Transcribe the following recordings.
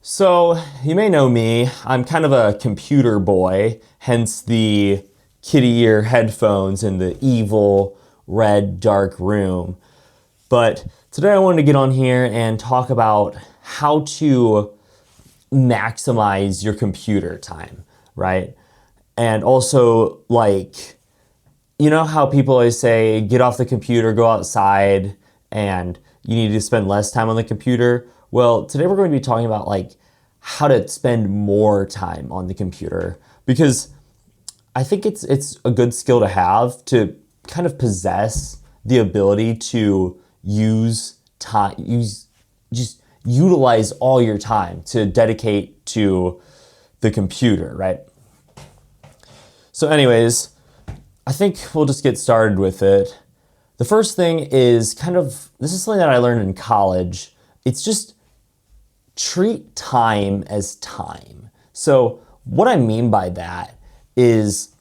So, you may know me. I'm kind of a computer boy, hence the kitty ear headphones and the evil red dark room. But today I wanted to get on here and talk about how to maximize your computer time, right? And also, you know how people always say, get off the computer, go outside, and you need to spend less time on the computer? Well, today we're going to be talking about how to spend more time on the computer, because I think it's a good skill to have, to kind of possess the ability to just utilize all your time to dedicate to the computer, right? So anyways, I think we'll just get started with it. The first thing is this is something that I learned in college. It's just treat time as time. So what I mean by that is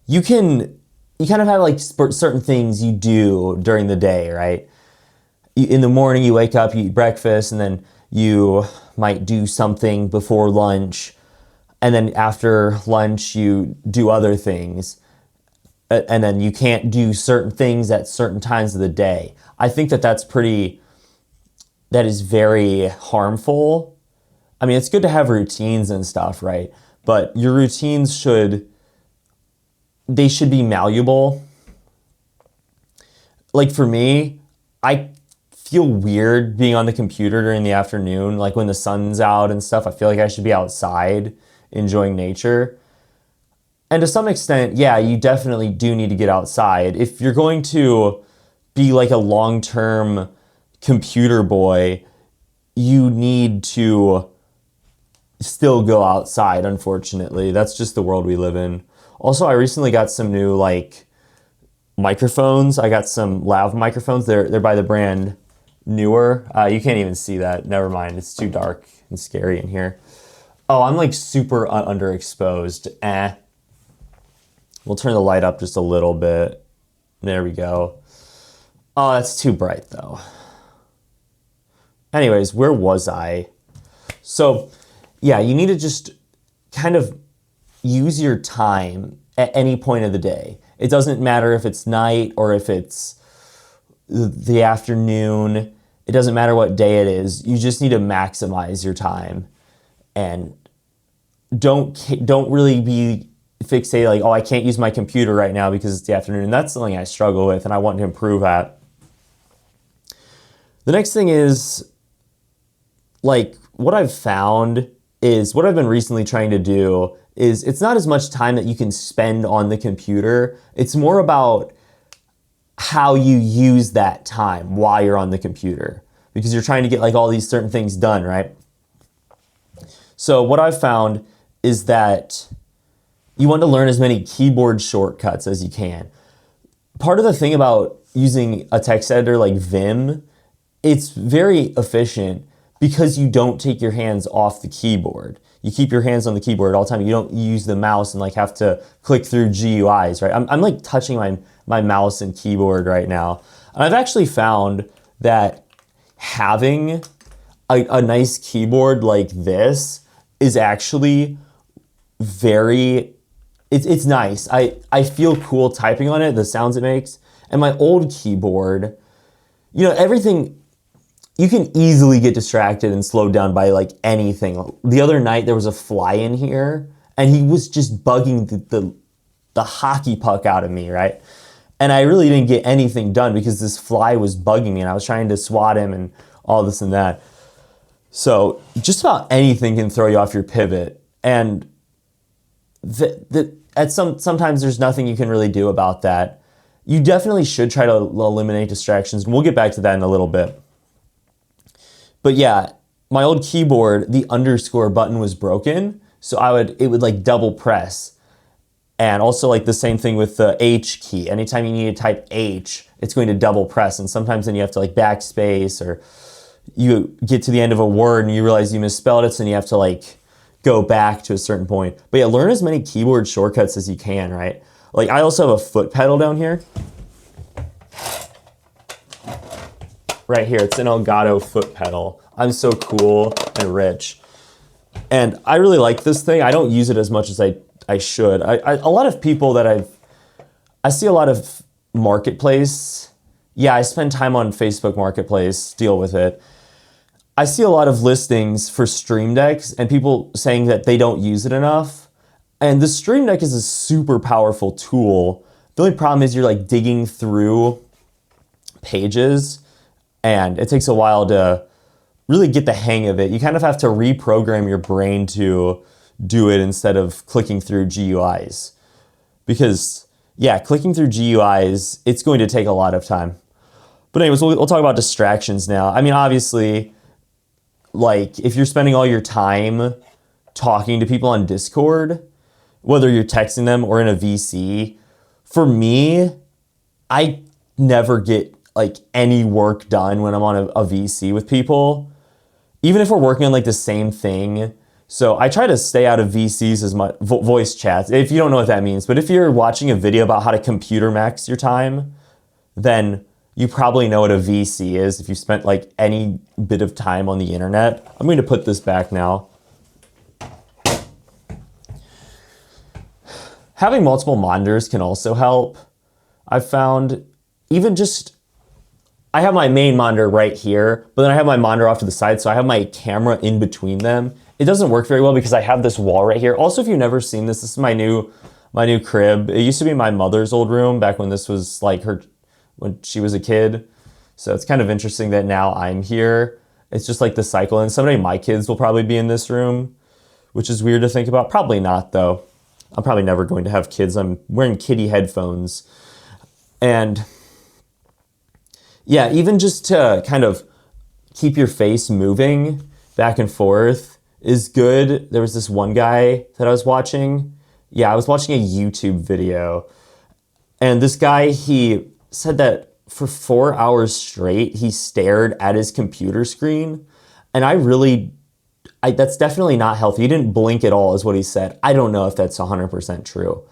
you kind of have certain things you do during the day, right? In the morning you wake up, you eat breakfast, and then you might do something before lunch, and then after lunch you do other things, and then you can't do certain things at certain times of the day. I think that is very harmful. I mean, it's good to have routines and stuff, right? But your routines should be malleable. Like for me, I feel weird being on the computer during the afternoon, like when the sun's out and stuff. I feel like I should be outside enjoying nature. And to some extent, yeah, you definitely do need to get outside. If you're going to be like a long-term computer boy, you need to still go outside, unfortunately. That's just the world we live in. Also, I recently got some new microphones. I got some lav microphones. They're by the brand Newer. You can't even see that. Never mind. It's too dark and scary in here. Oh, I'm super underexposed. We'll turn the light up just a little bit. There we go. Oh, that's too bright though. Anyways, where was I? So, yeah, you need to just kind of use your time at any point of the day. It doesn't matter if it's night or if it's the afternoon. It doesn't matter what day it is. You just need to maximize your time, and don't really be fixated oh, I can't use my computer right now because it's the afternoon. That's something I struggle with and I want to improve at. The next thing is, what I've found is, what I've been recently trying to do is, it's not as much time that you can spend on the computer. It's more about how you use that time while you're on the computer, because you're trying to get all these certain things done, right? So what I've found is that you want to learn as many keyboard shortcuts as you can. Part of the thing about using a text editor like Vim, it's very efficient because you don't take your hands off the keyboard. You keep your hands on the keyboard all the time. You don't use the mouse and have to click through GUIs, right? I'm touching my mouse and keyboard right now. And I've actually found that having a nice keyboard like this is actually it's nice. I feel cool typing on it, the sounds it makes. And my old keyboard, everything, you can easily get distracted and slowed down by anything. The other night there was a fly in here and he was just bugging the hockey puck out of me, right? And I really didn't get anything done because this fly was bugging me and I was trying to swat him and all this and that. So just about anything can throw you off your pivot. And sometimes there's nothing you can really do about that. You definitely should try to eliminate distractions, and we'll get back to that in a little bit. But yeah, my old keyboard, the underscore button was broken, so it would double press. And also the same thing with the H key. Anytime you need to type H, it's going to double press, and sometimes then you have to backspace, or you get to the end of a word and you realize you misspelled it, so then you have to go back to a certain point. But yeah, learn as many keyboard shortcuts as you can, right? I also have a foot pedal down here. right here. It's an Elgato foot pedal. I'm so cool and rich. And I really like this thing. I don't use it as much as I should. A lot of people that I see a lot of Marketplace. Yeah, I spend time on Facebook Marketplace, deal with it. I see a lot of listings for Stream Decks and people saying that they don't use it enough. And the Stream Deck is a super powerful tool. The only problem is you're like digging through pages and it takes a while to really get the hang of it. You kind of have to reprogram your brain to do it instead of clicking through GUIs. Because, yeah, clicking through GUIs, it's going to take a lot of time. But anyways, we'll talk about distractions now. I mean, obviously, like, if you're spending all your time talking to people on Discord, whether you're texting them or in a VC, for me, I never get, like, any work done when I'm on a VC with people. Even if we're working on, like, the same thing. So I try to stay out of VCs as much, voice chats, if you don't know what that means. But if you're watching a video about how to computer max your time, then you probably know what a VC is if you spent like any bit of time on the internet. I'm going to put this back now. Having multiple monitors can also help. I've found even just, I have my main monitor right here, but then I have my monitor off to the side, so I have my camera in between them. It doesn't work very well because I have this wall right here. Also, if you've never seen this, this is my new crib. It used to be my mother's old room back when this was like when she was a kid. So it's kind of interesting that now I'm here. It's just like the cycle, and someday my kids will probably be in this room, which is weird to think about. Probably not though. I'm probably never going to have kids. I'm wearing kitty headphones. And yeah, even just to kind of keep your face moving back and forth is good. There was this one guy that I was watching. Yeah, I was watching a YouTube video. And this guy, he said that for 4 hours straight, he stared at his computer screen. And that's definitely not healthy. He didn't blink at all is what he said. I don't know if that's 100% true.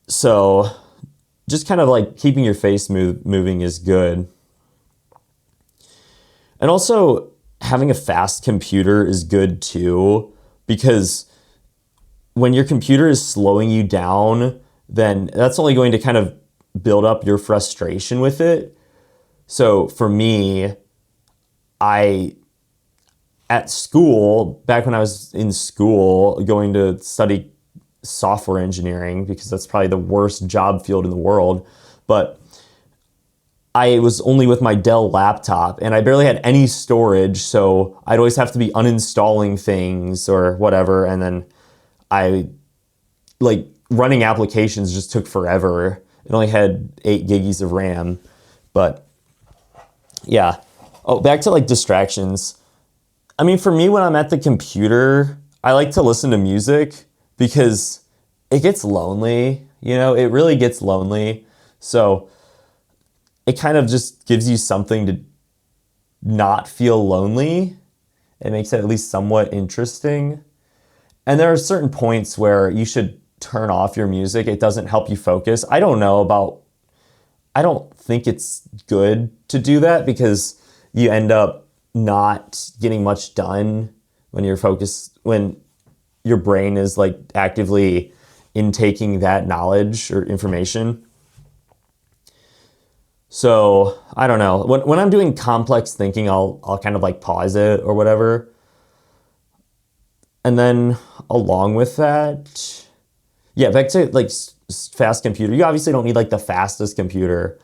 So just kind of like keeping your face moving is good. And also having a fast computer is good too, because when your computer is slowing you down, then that's only going to kind of build up your frustration with it. So for me, at school, back when I was in school, going to study software engineering, because that's probably the worst job field in the world, but I was only with my Dell laptop and I barely had any storage, so I'd always have to be uninstalling things or whatever, and then running applications just took forever. It only had 8 gigs of RAM, but yeah. Oh, back to like distractions. I mean, for me, when I'm at the computer, I like to listen to music because it gets lonely, it really gets lonely. So it kind of just gives you something to not feel lonely. It makes it at least somewhat interesting. And there are certain points where you should turn off your music. It doesn't help you focus. I don't think it's good to do that because you end up not getting much done when you're focused, when your brain is like actively intaking that knowledge or information. So I don't know. When I'm doing complex thinking, I'll kind of like pause it or whatever. And then along with that, yeah, back to like fast computer. You obviously don't need like the fastest computer,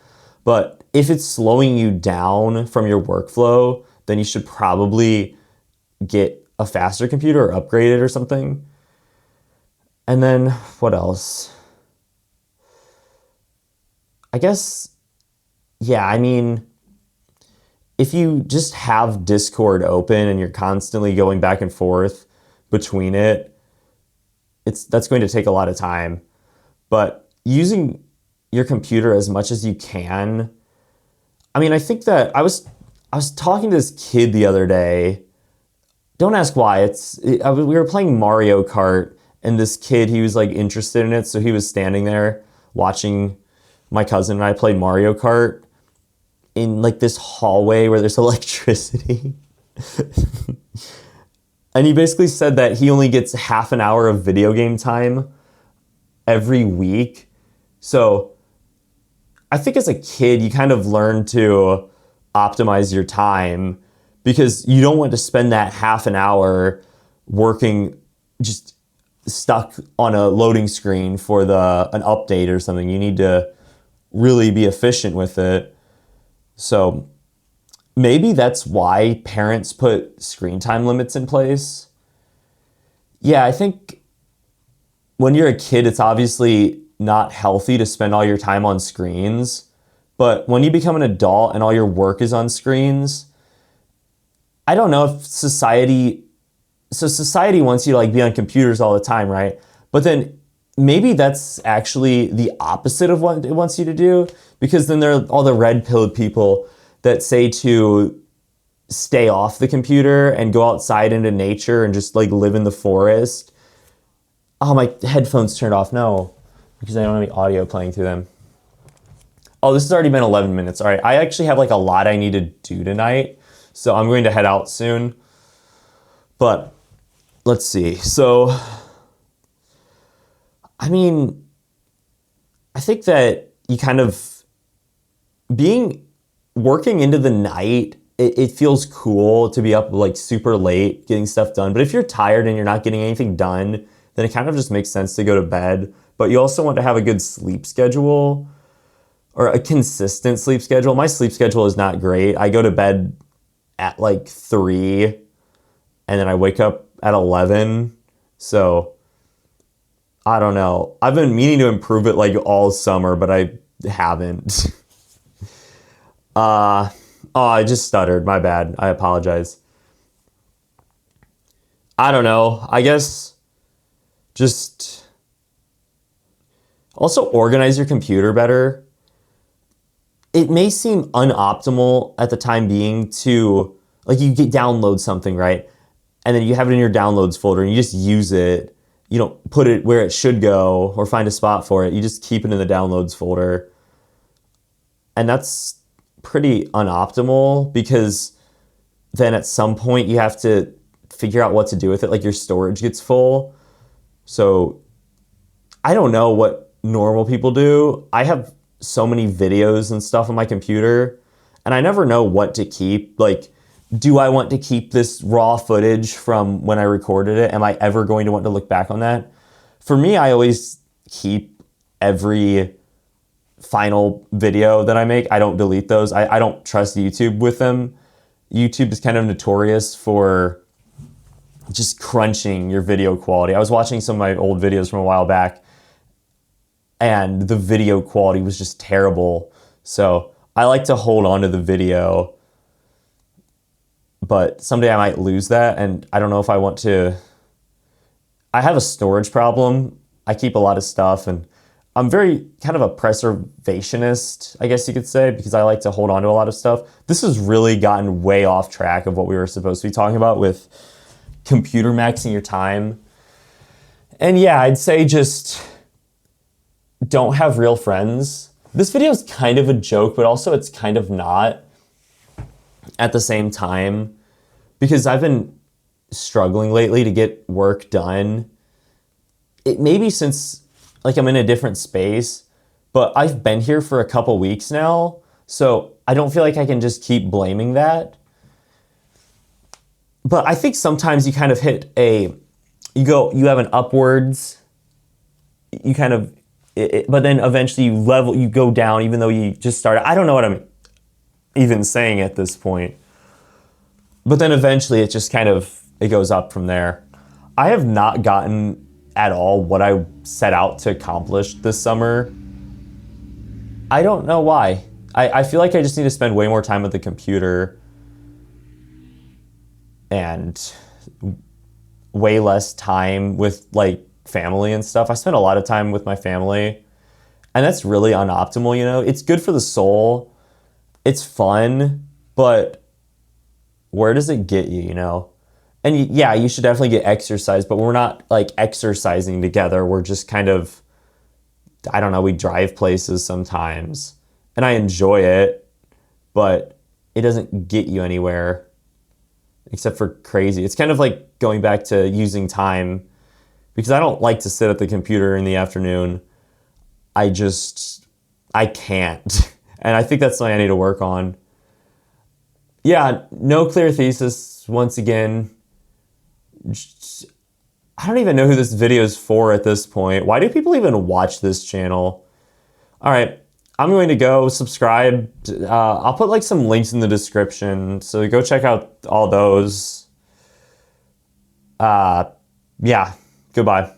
but if it's slowing you down from your workflow, then you should probably get a faster computer or upgrade it or something. And then what else? I guess, yeah, I mean, if you just have Discord open and you're constantly going back and forth between it, that's going to take a lot of time. But using your computer as much as you can, I mean, I think that I was talking to this kid the other day. Don't ask why. We were playing Mario Kart, and this kid, he was like interested in it, so he was standing there watching my cousin and I play Mario Kart. in like this hallway where there's electricity. And he basically said that he only gets half an hour of video game time every week. So I think as a kid, you kind of learn to optimize your time because you don't want to spend that half an hour working just stuck on a loading screen for an update or something. You need to really be efficient with it. So maybe that's why parents put screen time limits in place. Yeah, I think when you're a kid, it's obviously not healthy to spend all your time on screens. But when you become an adult and all your work is on screens, I don't know if society wants you to like be on computers all the time, right? But then maybe that's actually the opposite of what it wants you to do, because then there are all the red-pilled people that say to stay off the computer and go outside into nature and just like live in the forest. Oh, my headphones turned off. No, because I don't have any audio playing through them. Oh, this has already been 11 minutes. All right, I actually have like a lot I need to do tonight, so I'm going to head out soon. But let's see. So, I mean, I think that you kind of working into the night, it feels cool to be up like super late getting stuff done. But if you're tired and you're not getting anything done, then it kind of just makes sense to go to bed. But you also want to have a good sleep schedule or a consistent sleep schedule. My sleep schedule is not great. I go to bed at like 3 and then I wake up at 11. So I don't know. I've been meaning to improve it like all summer, but I haven't. I just stuttered. My bad. I apologize. I don't know. I guess just also organize your computer better. It may seem unoptimal at the time being to, like, you download something, right? And then you have it in your downloads folder and you just use it. You don't put it where it should go or find a spot for it. You just keep it in the downloads folder. And that's pretty unoptimal because then at some point you have to figure out what to do with it. Like your storage gets full. So I don't know what normal people do. I have so many videos and stuff on my computer and I never know what to keep. Like, do I want to keep this raw footage from when I recorded it? Am I ever going to want to look back on that? For me, I always keep every final video that I make. I don't delete those. I don't trust YouTube with them. YouTube is kind of notorious for just crunching your video quality. I was watching some of my old videos from a while back and the video quality was just terrible. So I like to hold on to the video, but someday I might lose that and I don't know if I want to. I have a storage problem. I keep a lot of stuff and I'm very kind of a preservationist, I guess you could say, because I like to hold on to a lot of stuff. This has really gotten way off track of what we were supposed to be talking about with computer maxing your time. And yeah, I'd say just don't have real friends. This video is kind of a joke, but also it's kind of not at the same time because I've been struggling lately to get work done. It maybe since like I'm in a different space, but I've been here for a couple weeks now, so I don't feel like I can just keep blaming that. But I think sometimes you kind of you have an upwards, you kind of, but then eventually you go down even though you just started. I don't know what I'm even saying at this point. But then eventually it just kind of, it goes up from there. I have not gotten at all what I set out to accomplish this summer. I don't know why. I feel like I just need to spend way more time with the computer and way less time with like family and stuff. I spend a lot of time with my family and that's really unoptimal, you know? It's good for the soul. It's fun, but where does it get you, you know? And yeah, you should definitely get exercise, but we're not like exercising together. We're just kind of, I don't know, we drive places sometimes and I enjoy it. but it doesn't get you anywhere except for crazy. It's kind of like going back to using time, because I don't like to sit at the computer in the afternoon. I can't. And I think that's something I need to work on. Yeah, no clear thesis once again. I don't even know who this video is for at this point. Why do people even watch this channel? All right, I'm going to go subscribe. I'll put like some links in the description, so go check out all those. Yeah, goodbye.